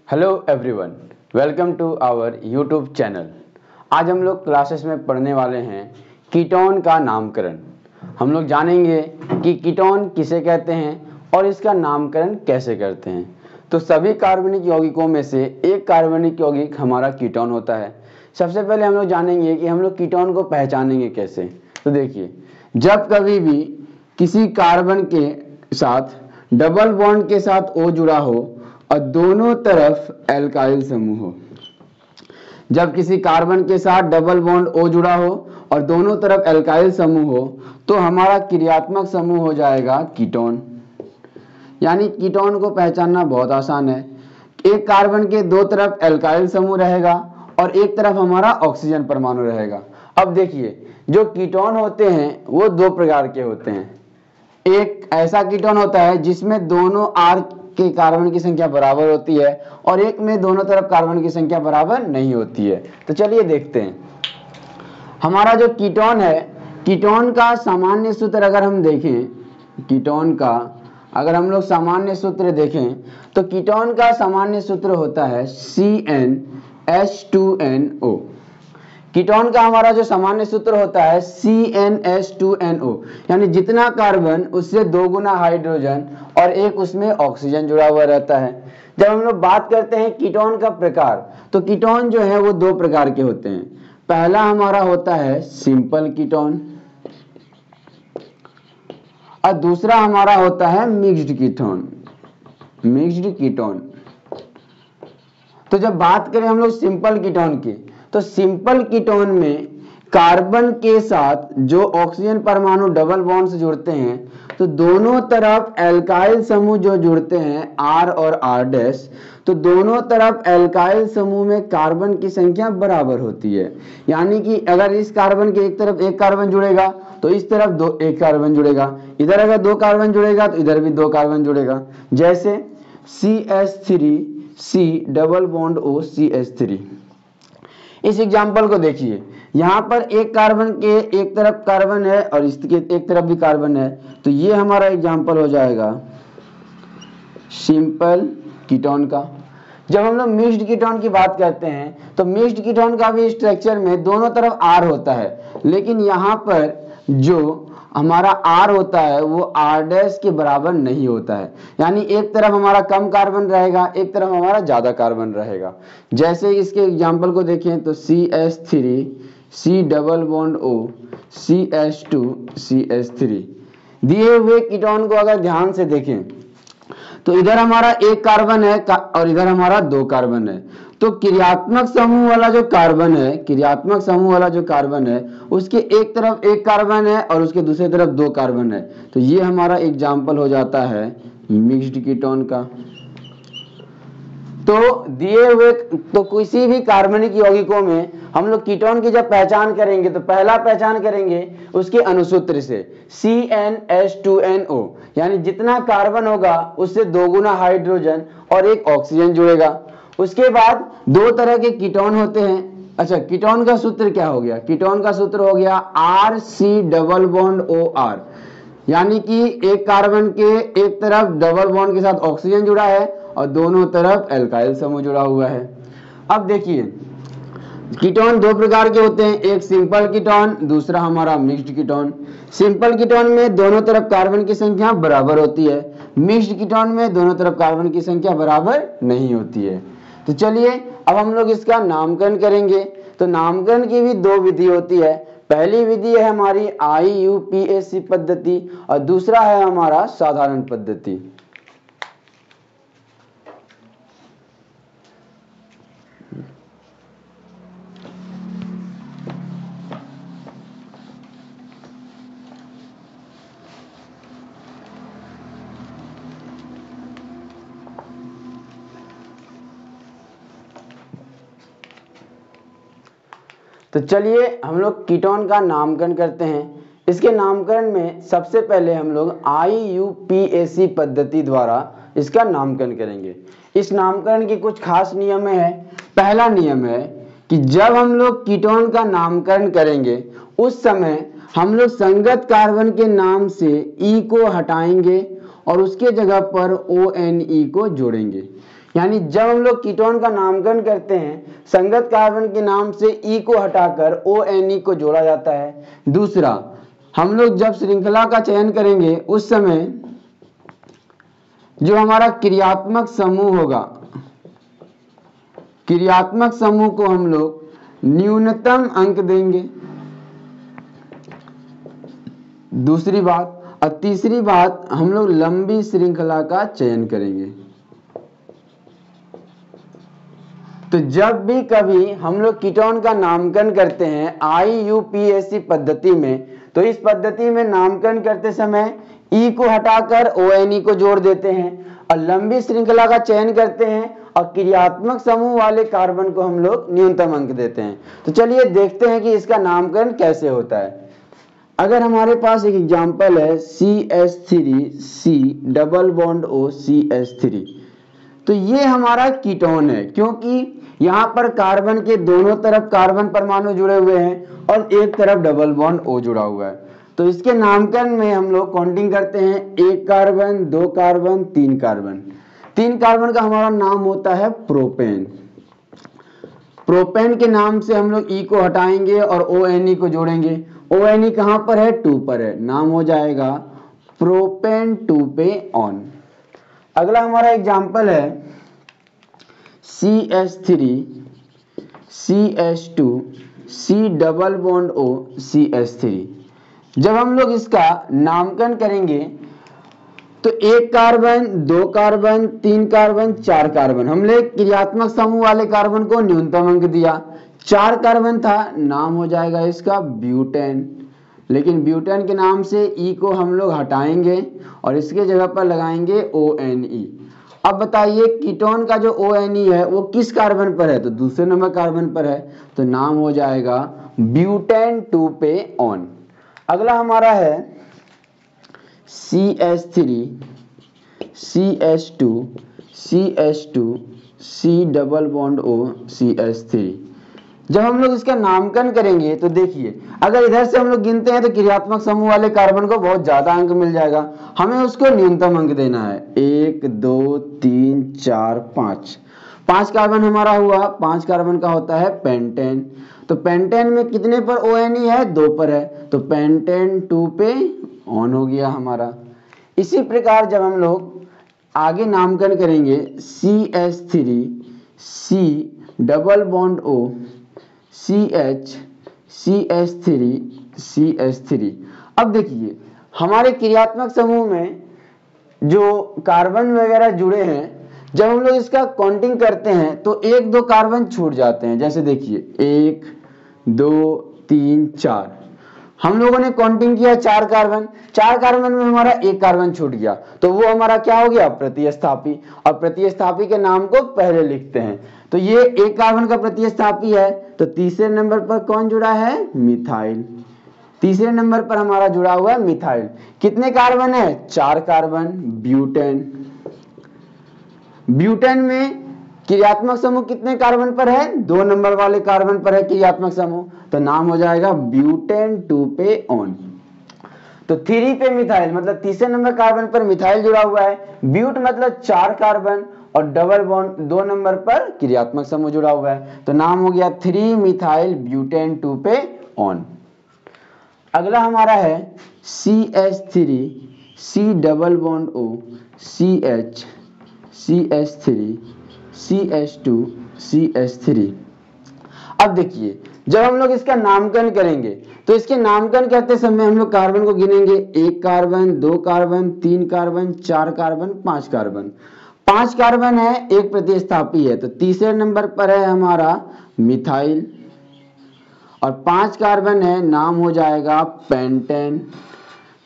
Hello everyone, welcome to our YouTube channel. आज हम लोग क्लासेस में पढ़ने वाले हैं कीटोन का नामकरण। हम लोग जानेंगे कि कीटोन किसे कहते हैं और इसका नामकरण कैसे करते हैं। तो सभी कार्बनिक यौगिकों में से एक कार्बनिक यौगिक हमारा कीटोन होता है। सबसे पहले हम लोग जानेंगे कि हम लोग कीटोन को पहचानेंगे कैसे। तो देखिए, जब कभी भी किसी कार्बन के साथ डबल बॉन्ड के साथ O जुड़ा हो और दोनों तरफ एल्काइल समूह हो, जब किसी कार्बन के साथ डबल बॉन्ड O जुड़ा हो और दोनों तरफ एल्काइल समूह हो तो हमारा क्रियात्मक समूह हो जाएगा कीटोन। यानी कीटोन को पहचानना बहुत आसान है। एक कार्बन के दो तरफ एल्काइल समूह रहेगा और एक तरफ हमारा ऑक्सीजन परमाणु रहेगा। अब देखिए, जो कीटोन होते हैं वो दो प्रकार के होते हैं। एक ऐसा कीटोन होता है जिसमें दोनों R के कार्बन की संख्या बराबर होती है और एक में दोनों तरफ कार्बन की संख्या बराबर नहीं होती है। तो चलिए देखते हैं। हमारा जो कीटोन है, कीटोन का सामान्य सूत्र अगर हम देखें, कीटोन का अगर हम लोग सामान्य सूत्र देखें तो कीटोन का सामान्य सूत्र होता है CnH2nO। कीटोन का हमारा जो सामान्य सूत्र होता है CnH2nO, यानी जितना कार्बन उससे दो गुना हाइड्रोजन और एक उसमें ऑक्सीजन जुड़ा हुआ रहता है। जब हम लोग बात करते हैं कीटोन का प्रकार, तो कीटोन जो है वो दो प्रकार के होते हैं। पहला हमारा होता है सिंपल कीटोन और दूसरा हमारा होता है मिक्स्ड कीटोन। Mixed ketone. तो जब बात करें हम लोग सिंपल कीटोन की, तो सिंपल कीटोन में कार्बन के साथ जो ऑक्सीजन परमाणु डबल बॉन्ड से जुड़ते हैं तो दोनों तरफ एल्काइल समूह जो जुड़ते हैं R और R', तो दोनों तरफ एल्काइल समूह में कार्बन की संख्या बराबर होती है। यानी कि अगर इस कार्बन के एक तरफ एक कार्बन जुड़ेगा तो इस तरफ एक कार्बन जुड़ेगा, इधर अगर दो कार्बन जुड़ेगा तो इधर भी दो कार्बन जुड़ेगा। जैसे CH3C double bond O CH3। इस एग्जाम्पल को देखिए, यहाँ पर एक कार्बन के एक तरफ कार्बन है और इसके एक तरफ भी कार्बन है, तो ये हमारा एग्जाम्पल हो जाएगा सिंपल कीटोन का। जब हम लोग मिक्स्ड कीटोन की बात करते हैं तो मिक्स्ड कीटोन का भी स्ट्रक्चर में दोनों तरफ R होता है, लेकिन यहाँ पर जो हमारा R होता है वो R' के बराबर नहीं होता है। यानी एक तरफ हमारा कम कार्बन रहेगा, एक तरफ हमारा ज्यादा कार्बन रहेगा। जैसे इसके एग्जाम्पल को देखें तो CH3C double bond O CH2 CH3। दिए हुए कीटोन को अगर ध्यान से देखें तो इधर हमारा एक कार्बन है और इधर हमारा दो कार्बन है। तो क्रियात्मक समूह वाला जो कार्बन है, क्रियात्मक समूह वाला जो कार्बन है उसके एक तरफ एक कार्बन है और उसके दूसरी तरफ दो कार्बन है। तो ये हमारा एग्जाम्पल हो जाता है मिक्स्ड कीटोन का। तो दिए हुए किसी भी कार्बनिक यौगिकों में हम लोग कीटोन की जब पहचान करेंगे तो पहला पहचान करेंगे उसके अनुसूत्र से CnH2nO, यानी जितना कार्बन होगा उससे दो गुना हाइड्रोजन और एक ऑक्सीजन जुड़ेगा। उसके बाद दो तरह के कीटोन होते हैं। अच्छा, कीटोन का सूत्र क्या हो गया? कीटोन का सूत्र हो गया RC डबल बॉन्ड OR, यानी कि एक कार्बन के एक तरफ डबल बॉन्ड के साथ ऑक्सीजन जुड़ा है और दोनों तरफ एल्काइल समूह जुड़ा हुआ है। अब देखिए, कीटोन दो प्रकार के होते हैं, एक सिंपल कीटोन, दूसरा हमारा मिक्स्ड कीटोन। सिंपल कीटोन में दोनों तरफ कार्बन की संख्या बराबर होती है, मिक्स्ड कीटोन में दोनों तरफ कार्बन की संख्या बराबर नहीं होती है। तो चलिए अब हम लोग इसका नामकरण करेंगे। तो नामकरण की भी दो विधि होती है। पहली विधि है हमारी IUPAC पद्धति और दूसरा है हमारा साधारण पद्धति। तो चलिए हम लोग कीटोन का नामकरण करते हैं। इसके नामकरण में सबसे पहले हम लोग IUPAC पद्धति द्वारा इसका नामकरण करेंगे। इस नामकरण की कुछ खास नियम है। पहला नियम है कि जब हम लोग कीटोन का नामकरण करेंगे उस समय हम लोग संगत कार्बन के नाम से E को हटाएंगे और उसके जगह पर ONE को जोड़ेंगे। यानी जब हम लोग कीटोन का नामकरण करते हैं, संगत कार्बन के नाम से ई को हटाकर ONE को जोड़ा जाता है। दूसरा, हम लोग जब श्रृंखला का चयन करेंगे उस समय जो हमारा क्रियात्मक समूह होगा, क्रियात्मक समूह को हम लोग न्यूनतम अंक देंगे। दूसरी बात, और तीसरी बात, हम लोग लंबी श्रृंखला का चयन करेंगे। तो जब भी कभी हम लोग कीटोन का नामकरण करते हैं IUPAC पद्धति में, तो इस पद्धति में नामकरण करते समय ई को हटाकर ONE को जोड़ देते हैं और लंबी श्रृंखला का चयन करते हैं और क्रियात्मक समूह वाले कार्बन को हम लोग न्यूनतम अंक देते हैं। तो चलिए देखते हैं कि इसका नामकरण कैसे होता है। अगर हमारे पास एक एग्जांपल है CH3C double bond O CH3, तो ये हमारा कीटोन है क्योंकि यहाँ पर कार्बन के दोनों तरफ कार्बन परमाणु जुड़े हुए हैं और एक तरफ डबल बॉन्ड O जुड़ा हुआ है। तो इसके नामकरण में हम लोग काउंटिंग करते हैं, 1 कार्बन, 2 कार्बन, 3 कार्बन। 3 कार्बन का हमारा नाम होता है प्रोपेन। प्रोपेन के नाम से हम लोग ई को हटाएंगे और ONE को जोड़ेंगे। ONE कहां पर है? 2 पर है, नाम हो जाएगा प्रोपेन 2पे-ऑन। अगला हमारा एग्जांपल है CH3 CH2 C double bond O CH3। जब हम लोग इसका नामकरण करेंगे तो 1 कार्बन, 2 कार्बन, 3 कार्बन, 4 कार्बन, हमने क्रियात्मक समूह वाले कार्बन को न्यूनतम अंक दिया। 4 कार्बन था, नाम हो जाएगा इसका ब्यूटेन। लेकिन ब्यूटेन के नाम से ई को हम लोग हटाएंगे और इसके जगह पर लगाएंगे ONE। अब बताइए कीटोन का जो ONE है वो किस कार्बन पर है? तो दूसरे नंबर कार्बन पर है, तो नाम हो जाएगा ब्यूटेन 2पे-ऑन। अगला हमारा है CH3 CH2 CH2 C double bond O CH3। जब हम लोग इसका नामकरण करेंगे तो देखिए, अगर इधर से हम लोग गिनते हैं तो क्रियात्मक समूह वाले कार्बन को बहुत ज्यादा अंक मिल जाएगा, हमें उसको न्यूनतम अंक देना है। 1 2 3 4 5, 5 कार्बन हमारा हुआ। 5 कार्बन का होता है पेंटेन। तो पेंटेन में कितने पर ONE है? 2 पर है, तो पेंटेन 2पे-ऑन हो गया हमारा। इसी प्रकार जब हम लोग आगे नामकरण करेंगे CH3 C double bond O CH CH3 CH3। अब देखिए हमारे क्रियात्मक समूह में जो कार्बन वगैरह जुड़े हैं, जब हम लोग इसका काउंटिंग करते हैं तो 1 2 कार्बन छूट जाते हैं। जैसे देखिए 1 2 3 4, हम लोगों ने काउंटिंग किया 4 कार्बन, 4 कार्बन में हमारा 1 कार्बन छूट गया, तो वो हमारा क्या हो गया? प्रतिस्थापी। और प्रतिस्थापी के नाम को पहले लिखते हैं। तो ये 1 कार्बन का प्रतिस्थापी है, तो तीसरे नंबर पर कौन जुड़ा है? मिथाइल। तीसरे नंबर पर हमारा जुड़ा हुआ है मिथाइल। कितने कार्बन है? 4 कार्बन, ब्यूटेन। ब्यूटेन में क्रियात्मक समूह कितने कार्बन पर है? 2 नंबर वाले कार्बन पर है क्रियात्मक समूह, तो नाम हो जाएगा ब्यूटेन 2पे-ऑन। तो 3 पे मिथाइल मतलब तीसरे नंबर कार्बन पर मिथाइल जुड़ा हुआ है। ब्यूट मतलब 4 कार्बन और डबल बॉन्ड 2 नंबर पर क्रियात्मक समूह जुड़ा हुआ है, तो नाम हो गया 3 मिथाइल ब्यूटेन 2पे-ऑन। अगला हमारा है CH3 C double bond O CH CH3 CH2 CH3। अब देखिए जब हम लोग इसका नामकरण करेंगे तो इसके नामकरण करते समय हम लोग कार्बन को गिनेंगे, 1 carbon, 2 carbon, 3 carbon, 4 carbon, 5 carbon. 5 carbon है, एक प्रतिस्थापी है, तो तीसरे नंबर पर है हमारा मिथाइल। और 5 कार्बन है, नाम हो जाएगा पेंटेन।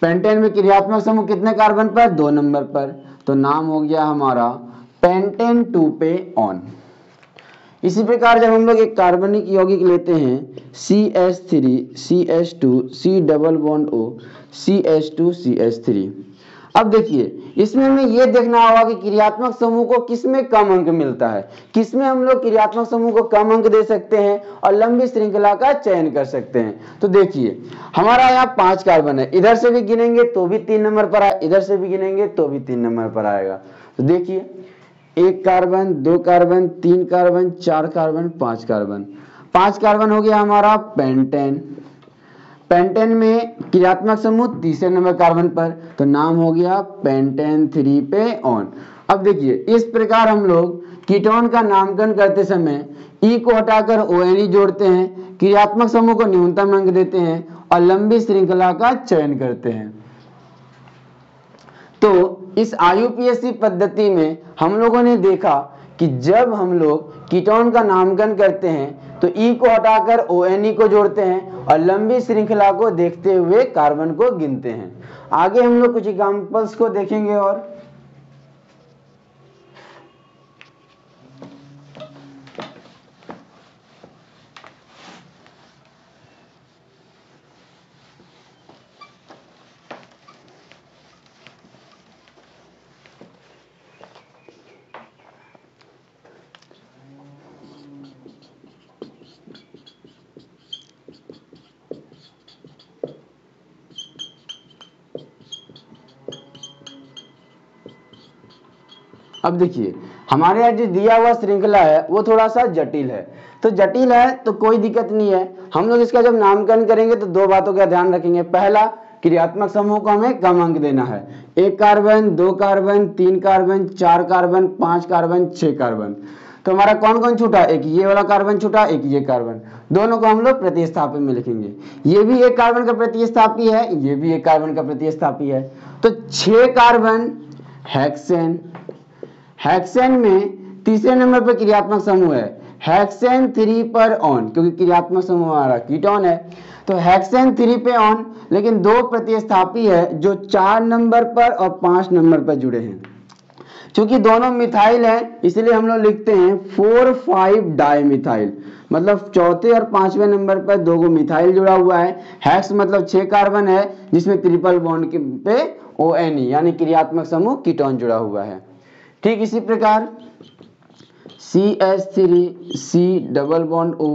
पेंटेन में क्रियात्मक समूह कितने कार्बन पर? 2 नंबर पर, तो नाम हो गया हमारा पेंटेन 2पे-ऑन। इसी प्रकार जब हम लोग एक कार्बनिक यौगिक लेते हैं CH3 CH2 C double bond O CH2 CH3। अब देखिए इसमें हमें यह देखना होगा कि क्रियात्मक समूह को किसमें कम अंक मिलता है, किसमें हम लोग क्रियात्मक समूह को कम अंक दे सकते हैं और लंबी श्रृंखला का चयन कर सकते हैं। तो देखिए हमारा यहाँ 5 कार्बन है, इधर से भी गिनेंगे तो भी 3 नंबर पर आए, इधर से भी गिनेंगे तो भी 3 नंबर पर आएगा। तो देखिए 1 carbon, 2 carbon, 3 carbon, 4 carbon, 5 carbon. 5 carbon हो गया हमारा पेंटेन। पेंटेन में क्रियात्मक समूह तीसरे नंबर कार्बन पर, तो नाम हो गया पेंटेन 3 पे ऑन। अब देखिए इस प्रकार हम लोग कीटोन का नामकरण करते समय ई को हटाकर ONE जोड़ते हैं, क्रियात्मक समूह को न्यूनतम अंक देते हैं और लंबी श्रृंखला का चयन करते हैं। तो इस IUPAC पद्धति में हम लोगों ने देखा कि जब हम लोग कीटोन का नामकरण करते हैं तो ई को हटाकर ONE को जोड़ते हैं और लंबी श्रृंखला को देखते हुए कार्बन को गिनते हैं। आगे हम लोग कुछ एग्जांपल्स को देखेंगे। और अब देखिए हमारे यहाँ जो दिया हुआ श्रृंखला है वो थोड़ा सा जटिल है, तो जटिल है तो कोई दिक्कत नहीं है। हम लोग इसका जब नामकरण करेंगे तो दो बातों का ध्यान रखेंगे। पहला, क्रियात्मक समूह को हमें कम अंक देना है। 1 carbon, 2 carbon, 3 carbon, 4 carbon, 5 carbon, 6 carbon. तो हमारा कौन कौन छूटा? एक ये वाला कार्बन छूटा, एक ये कार्बन। दोनों को हम लोग प्रतिस्थापी में लिखेंगे। ये भी एक कार्बन का प्रतिस्थापी है, ये भी एक कार्बन का प्रतिस्थापी है। तो 6 कार्बन हेक्सेन। हेक्सेन में तीसरे नंबर पर क्रियात्मक समूह है हेक्सेन 3 पर ऑन, क्योंकि क्रियात्मक समूह हमारा कीटोन है। तो हेक्सेन 3 पे ऑन, लेकिन दो प्रतिस्थापी है जो 4 नंबर पर और 5 नंबर पर जुड़े हैं। क्योंकि दोनों मिथाइल है इसलिए हम लोग लिखते हैं 4,5 डाइमिथाइल, मतलब चौथे और पांचवें नंबर पर दो गो मिथाइल जुड़ा हुआ है। हेक्स मतलब 6 कार्बन है जिसमें ट्रिपल बॉन्ड पे ONE यानी क्रियात्मक समूह कीटोन जुड़ा हुआ है। ठीक इसी प्रकार CH3 C double bond O,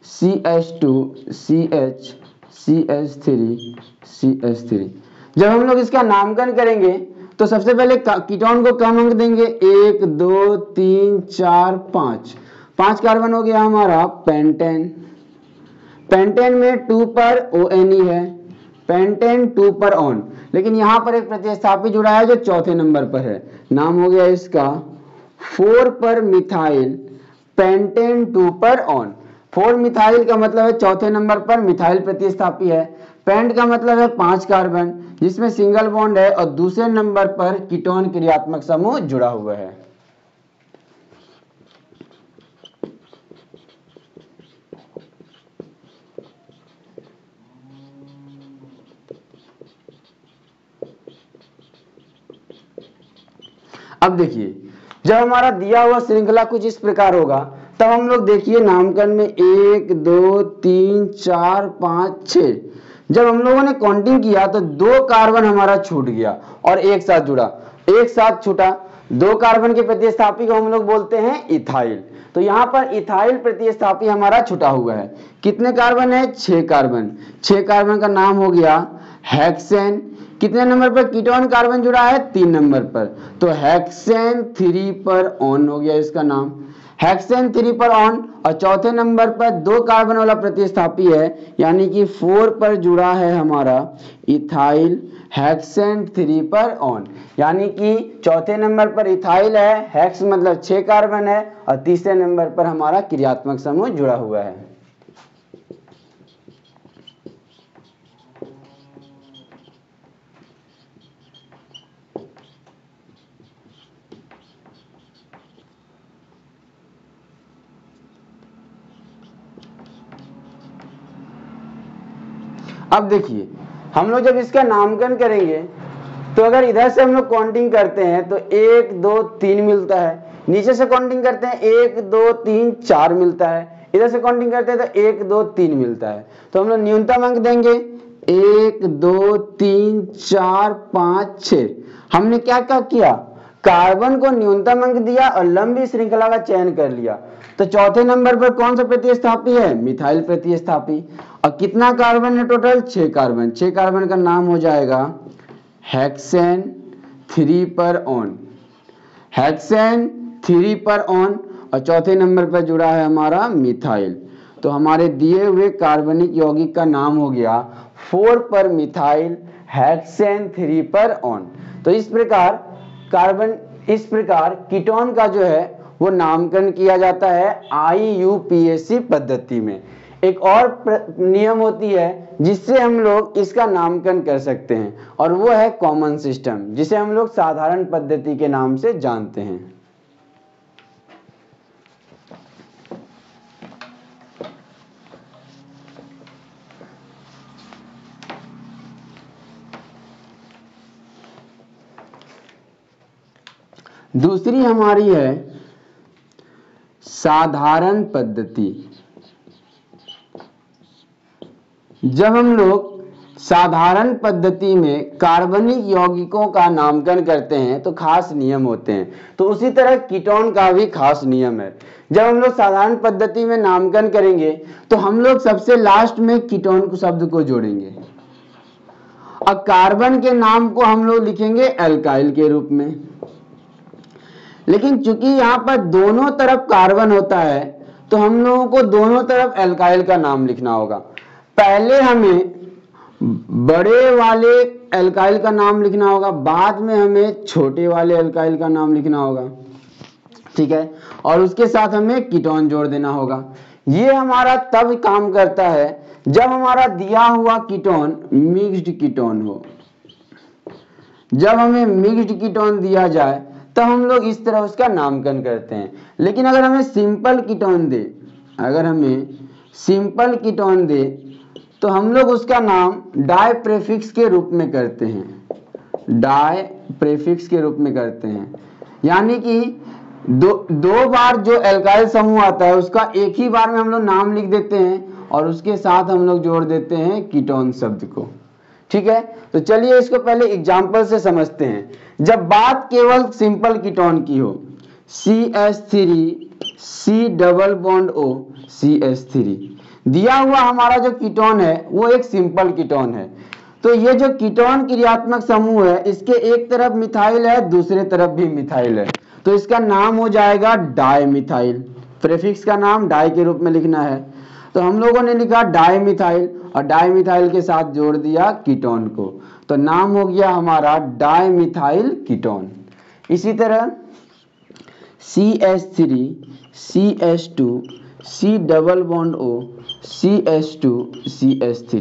CH2 CH, CH3 CH3। जब हम लोग इसका नामकरण करेंगे तो सबसे पहले कीटोन को कम अंक देंगे। 1 2 3 4 5। 5 कार्बन हो गया हमारा पेंटेन। पेंटेन में 2 पर ONE है, पेंटेन 2 पर ऑन, लेकिन यहां पर एक प्रतिस्थापी जुड़ा है जो चौथे नंबर पर है। नाम हो गया इसका 4 पर मिथाइल, पेंटेन 2 पर ऑन। 4 मिथाइल का मतलब है चौथे नंबर पर मिथाइल प्रतिस्थापी है। पेंट का मतलब है 5 कार्बन जिसमें सिंगल बॉन्ड है और दूसरे नंबर पर कीटोन क्रियात्मक समूह जुड़ा हुआ है। अब देखिए जब हमारा दिया हुआ श्रृंखला कुछ इस प्रकार होगा तब हम लोग देखिए नामकरण में 1 2 3 4 5 6। जब हम लोगों ने काउंटिंग किया तो 2 कार्बन हमारा छूट गया और एक साथ जुड़ा, एक साथ छूटा। 2 कार्बन के प्रतिस्थापी को हम लोग बोलते हैं इथाइल। तो यहाँ पर इथाइल प्रतिस्थापी हमारा छूटा हुआ है। कितने कार्बन है? 6 कार्बन। 6 कार्बन का नाम हो गया हेक्सेन। कितने नंबर पर कीटोन कार्बन जुड़ा है? 3 नंबर पर, तो हेक्सेन 3 पर ऑन हो गया इसका नाम। हेक्सेन 3 पर ऑन और चौथे नंबर पर 2 कार्बन वाला प्रतिस्थापी है यानी कि 4 पर जुड़ा है हमारा इथाइल। हेक्सेन 3 पर ऑन यानी कि चौथे नंबर पर इथाइल है, हेक्स मतलब 6 कार्बन है और तीसरे नंबर पर हमारा क्रियात्मक समूह जुड़ा हुआ है। अब देखिए हम लोग जब इसका नामकरण करेंगे तो अगर इधर से हम लोग काउंटिंग करते हैं तो 1 2 3 मिलता है, नीचे से काउंटिंग करते हैं 1 2 3 4 मिलता है, इधर से काउंटिंग करते हैं तो 1 2 3 मिलता है। तो हम लोग न्यूनतम अंक देंगे 1 2 3 4 5 6। हमने क्या क्या किया? कार्बन को न्यूनतम अंक दिया और लंबी श्रृंखला का चयन कर लिया। तो चौथे नंबर पर कौन सा प्रतिस्थापी है? मिथाइल प्रतिस्थापी। और कितना कार्बन है टोटल? 6 कार्बन। 6 कार्बन का नाम हो जाएगा हेक्सेन 3 पर ऑन। हेक्सेन 3 पर ऑन और चौथे नंबर पर जुड़ा है हमारा मिथाइल। तो हमारे दिए हुए कार्बनिक यौगिक का नाम हो गया 4 पर मिथाइल हेक्सेन 3 पर ऑन। तो इस प्रकार कीटोन का जो है वो नामकरण किया जाता है IUPAC पद्धति में। एक और नियम होती है जिससे हम लोग इसका नामकरण कर सकते हैं और वो है कॉमन सिस्टम, जिसे हम लोग साधारण पद्धति के नाम से जानते हैं। दूसरी हमारी है साधारण पद्धति। जब हम लोग साधारण पद्धति में कार्बनिक यौगिकों का नामकरण करते हैं तो खास नियम होते हैं। तो उसी तरह कीटोन का भी खास नियम है। जब हम लोग साधारण पद्धति में नामकरण करेंगे तो हम लोग सबसे लास्ट में कीटोन शब्द को जोड़ेंगे। अब कार्बन के नाम को हम लोग लिखेंगे एल्काइल के रूप में, लेकिन चूंकि यहाँ पर दोनों तरफ कार्बन होता है तो हम लोगों को दोनों तरफ एल्काइल का नाम लिखना होगा। पहले हमें बड़े वाले एल्काइल का नाम लिखना होगा, बाद में हमें छोटे वाले एल्काइल का नाम लिखना होगा, ठीक है, और उसके साथ हमें कीटोन जोड़ देना होगा। ये हमारा तब काम करता है जब हमारा दिया हुआ कीटोन मिक्स्ड कीटोन हो। जब हमें मिक्स्ड कीटोन दिया जाए तो हम लोग इस तरह उसका नामकरण करते हैं। लेकिन अगर हमें सिंपल कीटोन दे तो हम लोग उसका नाम डाई प्रेफिक्स के रूप में करते हैं। यानी कि दो बार जो एल्काइल समूह आता है उसका एक ही बार में हम लोग नाम लिख देते हैं और उसके साथ हम लोग जोड़ देते हैं कीटोन शब्द को, ठीक है। तो चलिए इसको पहले एग्जांपल से समझते हैं। जब बात केवल सिंपल कीटोन की हो, CH3 C double bond O CH3 दिया हुआ हमारा जो कीटोन है वो एक सिंपल कीटोन है। तो ये जो कीटोन क्रियात्मक समूह है इसके एक तरफ मिथाइल है, दूसरे तरफ भी मिथाइल है, तो इसका नाम हो जाएगा डाई मिथाइल। प्रेफिक्स का नाम डाई के रूप में लिखना है। तो हम लोगों ने लिखा डाई मिथाइल और डाई मिथाइल के साथ जोड़ दिया कीटोन को, तो नाम हो गया हमारा डाई मिथाइल कीटोन। इसी तरह CH3 CH2 C double bond O CH2 CH3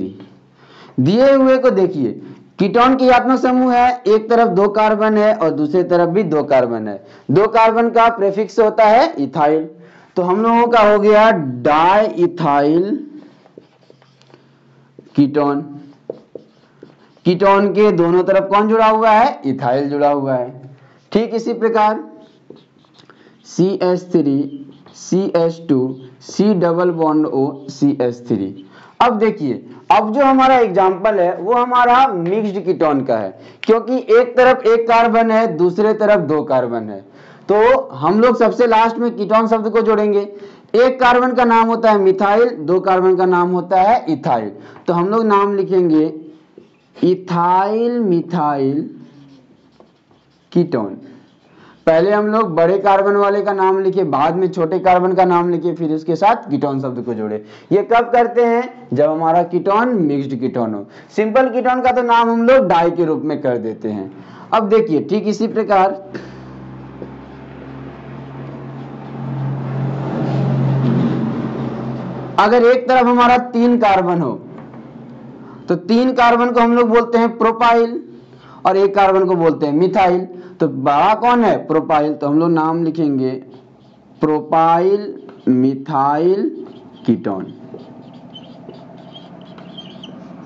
दिए हुए को देखिए, कीटोन की क्रियात्मक समूह है, एक तरफ 2 कार्बन है और दूसरे तरफ भी 2 कार्बन है। 2 कार्बन का प्रेफिक्स होता है इथाइल, तो हम लोगों का हो गया डाई इथाइल कीटोन। कीटोन के दोनों तरफ कौन जुड़ा हुआ है? इथाइल जुड़ा हुआ है। ठीक इसी प्रकार CH3 CH2 C double bond O CH3। अब देखिए, अब जो हमारा एग्जाम्पल है वो हमारा मिक्स्ड कीटोन का है, क्योंकि एक तरफ 1 कार्बन है, दूसरे तरफ 2 कार्बन है। तो हम लोग सबसे लास्ट में कीटोन शब्द को जोड़ेंगे। 1 कार्बन का नाम होता है मिथाइल, 2 कार्बन का नाम होता है इथाइल। तो हम लोग नाम लिखेंगे इथाइल मिथाइल कीटोन। पहले हम लोग बड़े कार्बन वाले का नाम लिखे, बाद में छोटे कार्बन का नाम लिखे, फिर उसके साथ कीटोन शब्द को जोड़े। ये कब करते हैं? जब हमारा कीटोन मिक्स्ड कीटोन हो। सिंपल कीटोन का तो नाम हम लोग डाई के रूप में कर देते हैं। अब देखिए, ठीक इसी प्रकार अगर एक तरफ हमारा 3 कार्बन हो तो 3 कार्बन को हम लोग बोलते हैं प्रोपाइल और 1 कार्बन को बोलते हैं मिथाइल। तो बड़ा कौन है? प्रोपाइल। तो हम लोग नाम लिखेंगे प्रोपाइल मिथाइल कीटोन।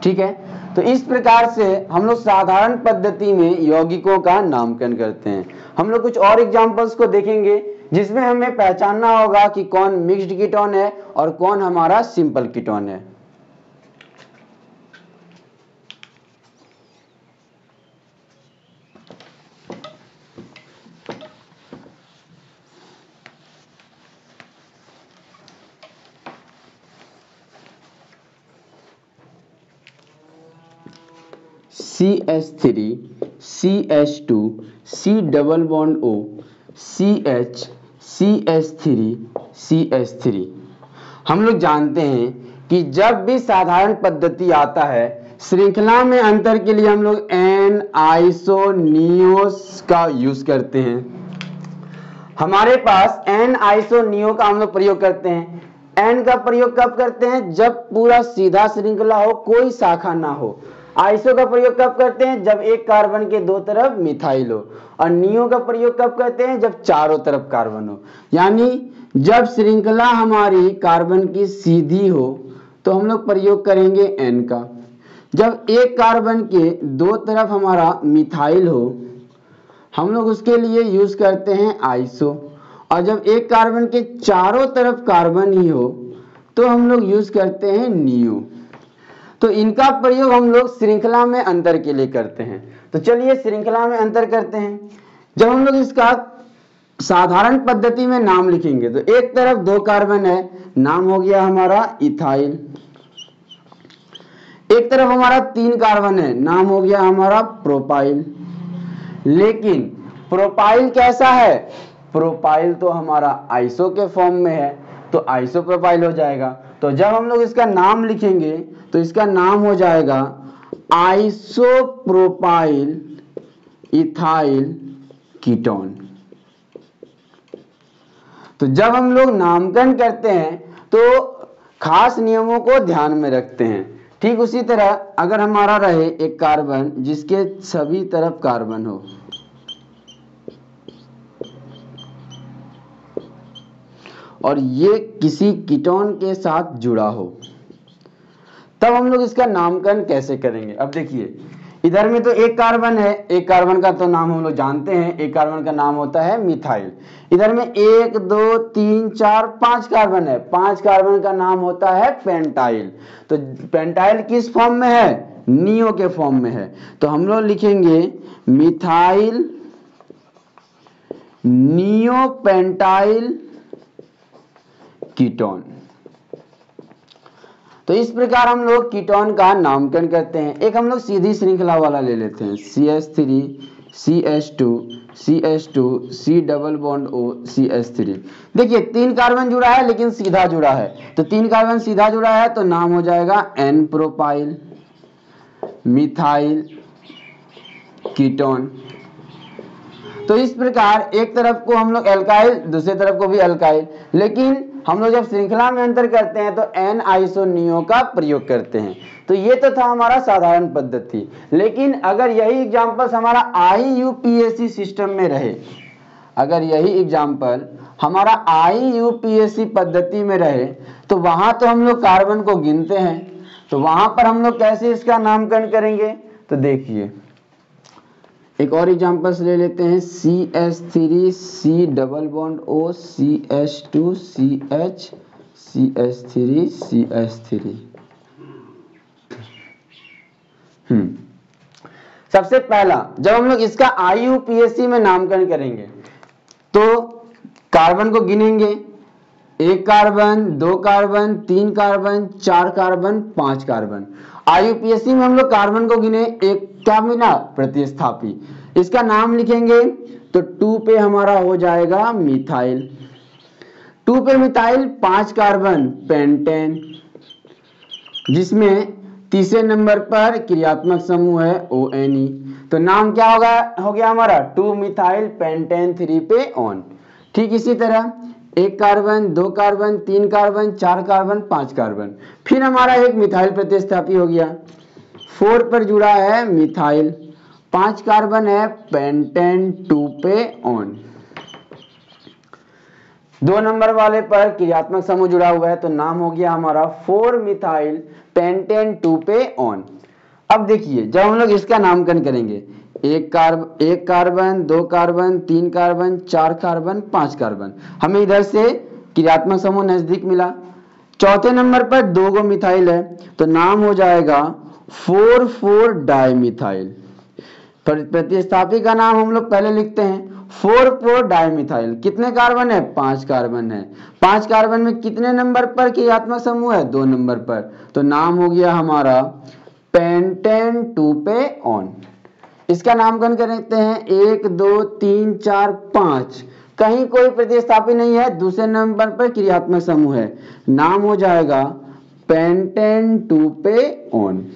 ठीक है, तो इस प्रकार से हम लोग साधारण पद्धति में यौगिकों का नामकरण करते हैं। हम लोग कुछ और एग्जांपल्स को देखेंगे जिसमें हमें पहचानना होगा कि कौन मिक्स्ड कीटोन है और कौन हमारा सिंपल कीटोन है। CH3 CH2 C double bond O CH CH3 हम लोग जानते हैं कि जब भी साधारण पद्धति आता है श्रृंखला में अंतर के लिए हम लोग एन आइसोनियोस का यूज करते हैं। हमारे पास एन आइसोनियो का हम लोग प्रयोग करते हैं। एन का प्रयोग कब करते हैं? जब पूरा सीधा श्रृंखला हो, कोई शाखा ना हो। आइसो का प्रयोग कब करते हैं? जब एक कार्बन के दो तरफ मिथाइल हो। और नियो का प्रयोग कब करते हैं? जब चारों तरफ कार्बन हो। यानी जब श्रृंखला हमारी कार्बन की सीधी हो तो हम लोग प्रयोग करेंगे एन का। जब एक कार्बन के दो तरफ हमारा मिथाइल हो हम लोग उसके लिए यूज करते हैं आइसो। और जब एक कार्बन के चारों तरफ कार्बन ही हो तो हम लोग यूज करते हैं नियो। तो इनका प्रयोग हम लोग श्रृंखला में अंतर के लिए करते हैं। तो चलिए श्रृंखला में अंतर करते हैं। जब हम लोग इसका साधारण पद्धति में नाम लिखेंगे तो एक तरफ दो कार्बन है, नाम हो गया हमारा इथाइल। एक तरफ हमारा तीन कार्बन है, नाम हो गया हमारा प्रोपाइल। लेकिन प्रोपाइल कैसा है? प्रोपाइल तो हमारा आइसो के फॉर्म में है तो आइसो प्रोपाइल हो जाएगा। तो जब हम लोग इसका नाम लिखेंगे तो इसका नाम हो जाएगा आइसोप्रोपाइल इथाइल कीटोन। तो जब हम लोग नामकरण करते हैं तो खास नियमों को ध्यान में रखते हैं। ठीक उसी तरह अगर हमारा रहे एक कार्बन जिसके सभी तरफ कार्बन हो और ये किसी कीटोन के साथ जुड़ा हो तब हम लोग इसका नामकरण कैसे करेंगे? अब देखिए इधर में तो एक कार्बन है, एक कार्बन का तो नाम हम लोग जानते हैं, एक कार्बन का नाम होता है मिथाइल। इधर में 1 2 3 4 5 कार्बन है, 5 कार्बन का नाम होता है पेंटाइल। तो पेंटाइल किस फॉर्म में है? नियो के फॉर्म में है। तो हम लोग लिखेंगे मिथाइल नियो पेंटाइल कीटोन। तो इस प्रकार हम लोग कीटोन का नामकरण करते हैं। एक हम लोग सीधी श्रृंखला वाला ले लेते हैं, CH3 CH2 CH2 C double bond O CH3। देखिए 3 कार्बन जुड़ा है लेकिन सीधा जुड़ा है, तो 3 कार्बन सीधा जुड़ा है तो नाम हो जाएगा N प्रोपाइल मिथाइल कीटोन। तो इस प्रकार एक तरफ को हम लोग एल्काइल, दूसरे तरफ को भी एल्काइल, लेकिन हम लोग जब श्रृंखला में अंतर करते हैं तो एन आइसोनियो का प्रयोग करते हैं। तो ये तो था हमारा साधारण पद्धति। लेकिन अगर यही एग्जांपल्स हमारा IUPAC सिस्टम में रहे, अगर यही एग्जांपल हमारा IUPAC पद्धति में रहे तो वहां तो हम लोग कार्बन को गिनते हैं, तो वहां पर हम लोग कैसे इसका नामकरण करेंगे? तो देखिए एक और एग्जांपल्स ले लेते हैं, CH3 C double bond O CH2 CH CH3 CH3। सबसे पहला जब हम लोग इसका IUPAC में नामकरण करेंगे तो कार्बन को गिनेंगे, 1 carbon 2 carbon 3 carbon 4 carbon 5 carbon. IUPAC में हम लोग कार्बन को गिने, एक क्या मिला? प्रतिस्थापी। इसका नाम लिखेंगे तो 2 पे हमारा हो जाएगा मिथाइल। 2 पे मिथाइल, 5 कार्बन पेंटेन, जिसमें तीसरे नंबर पर क्रियात्मक समूह है ONE। तो नाम क्या होगा? हो गया हमारा 2 मिथाइल पेंटेन 3 पे ऑन। ठीक इसी तरह 1 carbon 2 carbon 3 carbon 4 carbon 5 carbon, फिर हमारा एक मिथाइल प्रतिस्थापी हो गया। 4 पर जुड़ा है मिथाइल, 5 कार्बन है पेंटेन 2 पे ऑन। 2 नंबर वाले पर क्रियात्मक समूह जुड़ा हुआ है तो नाम हो गया हमारा 4 मिथाइल पेंटेन 2 पे ऑन। अब देखिए जब हम लोग इसका नामकरण करेंगे, 1 carbon 2 carbon 3 carbon 4 carbon 5 carbon, हमें इधर से क्रियात्मक समूह नजदीक मिला। चौथे नंबर पर 2 गो मिथाइल है तो नाम हो जाएगा 4,4 डाइमिथाइल। प्रतिस्थापी का नाम हम लोग पहले लिखते हैं, 4,4 डाइमिथाइल। कितने कार्बन है? 5 कार्बन है। 5 कार्बन में कितने नंबर पर क्रियात्मक समूह है? 2 नंबर पर, तो नाम हो गया हमारा पेंटेन 2 पे ऑन। इसका नामकरण करते हैं 1 2 3 4 5। कहीं कोई प्रतिस्थापी नहीं है, दूसरे नंबर पर क्रियात्मक समूह है, नाम हो जाएगा पेंटेन-टू-पे-ओन।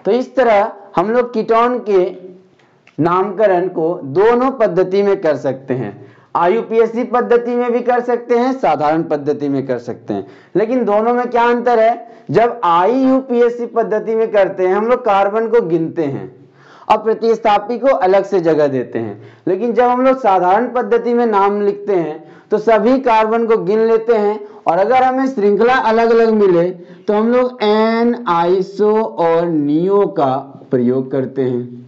तो इस तरह हम लोग कीटोन के नामकरण को दोनों पद्धति में कर सकते हैं, आईयूपीएसी पद्धति में भी कर सकते हैं, साधारण पद्धति में कर सकते हैं। लेकिन दोनों में क्या अंतर है, जब आईयूपीएसी पद्धति में करते हैं हम लोग कार्बन को गिनते हैं और प्रतिस्थापी को अलग से जगह देते हैं, लेकिन जब हम लोग साधारण पद्धति में नाम लिखते हैं तो सभी कार्बन को गिन लेते हैं और अगर हमें श्रृंखला अलग अलग मिले तो हम लोग एन, आइसो और नियो का प्रयोग करते हैं।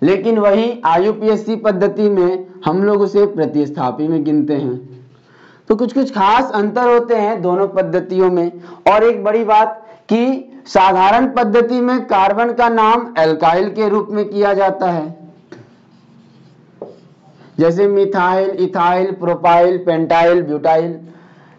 लेकिन वही आईयूपीएसी पद्धति में हम लोग उसे प्रतिस्थापी में गिनते हैं। तो कुछ कुछ खास अंतर होते हैं दोनों पद्धतियों में। और एक बड़ी बात कि साधारण पद्धति में कार्बन का नाम एल्काइल के रूप में किया जाता है, जैसे methyl, ethyl, propyl, pentyl, butyl.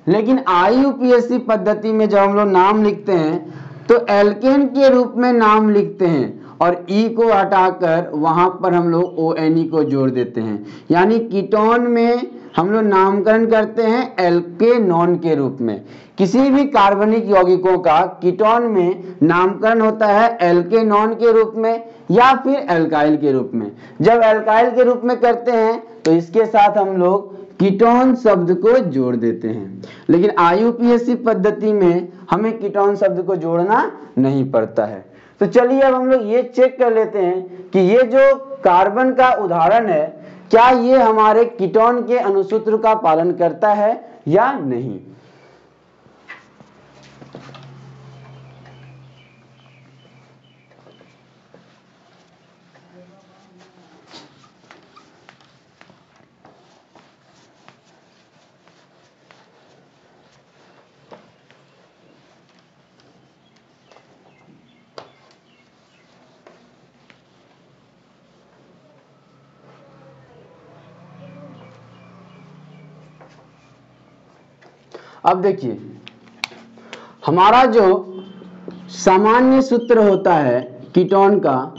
लेकिन आईयूपीएसी पद्धति में जब हम लोग नाम लिखते हैं तो एल्केन के रूप में नाम लिखते हैं और ई को हटाकर वहां पर हम लोग ONE को जोड़ देते हैं। यानी कीटोन में हम लोग नामकरण करते हैं एल्केनॉन के रूप में। किसी भी कार्बनिक यौगिकों का कीटोन में नामकरण होता है एल्केनॉन के रूप में या फिर एल्काइल के रूप में। जब एल्काइल के रूप में करते हैं तो इसके साथ हम लोग कीटोन शब्द को जोड़ देते हैं। लेकिन आईयूपीएसी पद्धति में हमें कीटोन शब्द को जोड़ना नहीं पड़ता है। तो चलिए अब हम लोग ये चेक कर लेते हैं कि ये जो कार्बन का उदाहरण है क्या ये हमारे कीटोन के अनुसूत्र का पालन करता है या नहीं। अब देखिए हमारा जो सामान्य सूत्र होता है कीटोन का,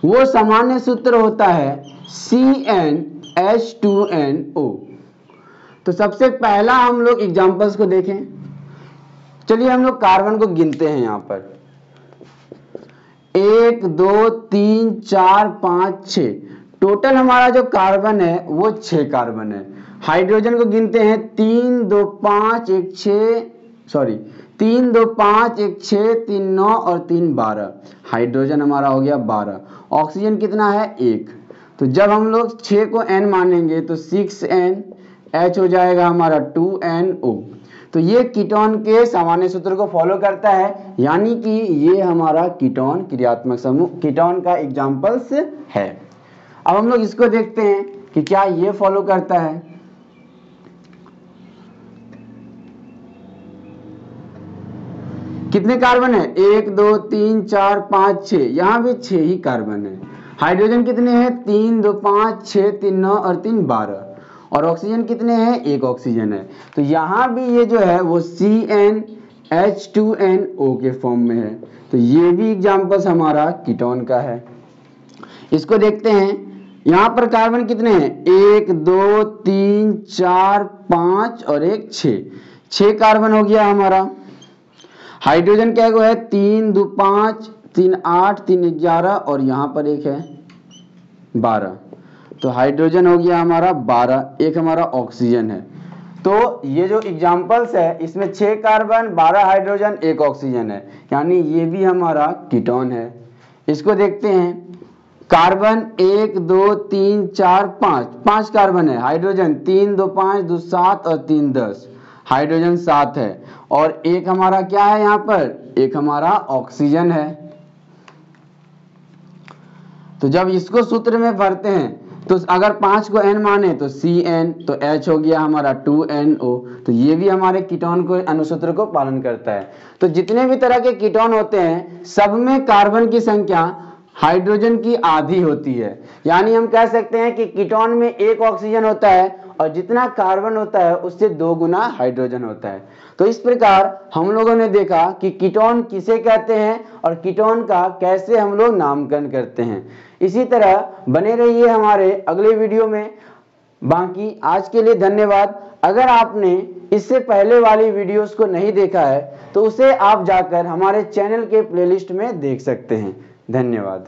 वो सामान्य सूत्र होता है CnH2nO। तो सबसे पहला हम लोग एग्जांपल्स को देखें। चलिए हम लोग कार्बन को गिनते हैं। यहाँ पर 1 2 3 4 5 6 टोटल हमारा जो कार्बन है वो 6 कार्बन है। हाइड्रोजन को गिनते हैं 3 2 5 1 6 3 2 5 1 6 3 9 और 3 12। हाइड्रोजन हमारा हो गया 12। ऑक्सीजन कितना है 1। तो जब हम लोग 6 को N मानेंगे तो 6N, H हो जाएगा हमारा 2NO। तो ये कीटोन के सामान्य सूत्र को फॉलो करता है, यानी कि ये हमारा कीटोन क्रियात्मक समूह कीटोन का एग्जांपल्स है। अब हम लोग इसको देखते हैं कि क्या ये फॉलो करता है। कितने कार्बन है 1 2 3 4 5 6, यहां भी 6 ही कार्बन है। हाइड्रोजन कितने हैं 3 2 5 6 3 9 और 3 12। और ऑक्सीजन कितने हैं 1 ऑक्सीजन है। तो यहां भी ये जो है वो CnH2nO के फॉर्म में है। तो ये भी एग्जांपल्स हमारा कीटोन का है। इसको देखते हैं। यहां पर कार्बन कितने हैं 1 2 3 4 5 और 1 6 कार्बन हो गया हमारा। हाइड्रोजन क्या है 3 2 5 3 8 3 11 और यहां पर एक है 12। तो हाइड्रोजन हो गया हमारा 12। एक हमारा ऑक्सीजन है। तो ये जो एग्जांपल्स है इसमें 6 कार्बन 12 हाइड्रोजन 1 ऑक्सीजन है, यानी ये भी हमारा कीटोन है। इसको देखते हैं। कार्बन 1 2 3 4 5 कार्बन है। हाइड्रोजन 3 2 5 2 7 और 3 10। हाइड्रोजन 7 है और एक हमारा क्या है यहाँ पर एक हमारा ऑक्सीजन है। तो जब इसको सूत्र में भरते हैं तो अगर 5 को N माने तो Cn, तो H हो गया हमारा 2NO। तो ये भी हमारे कीटोन को अनुसूत्र को पालन करता है। तो जितने भी तरह के कीटोन होते हैं सब में कार्बन की संख्या हाइड्रोजन की आधी होती है। यानी हम कह सकते हैं कि कीटोन में 1 ऑक्सीजन होता है और जितना कार्बन होता है उससे 2 गुना हाइड्रोजन होता है। तो इस प्रकार हम लोगों ने देखा कि कीटोन किसे कहते हैं और कीटोन का कैसे हम लोग नामकरण करते हैं। इसी तरह बने रहिए हमारे अगले वीडियो में। बाकी आज के लिए धन्यवाद। अगर आपने इससे पहले वाली वीडियोस को नहीं देखा है तो उसे आप जाकर हमारे चैनल के प्लेलिस्ट में देख सकते हैं। धन्यवाद।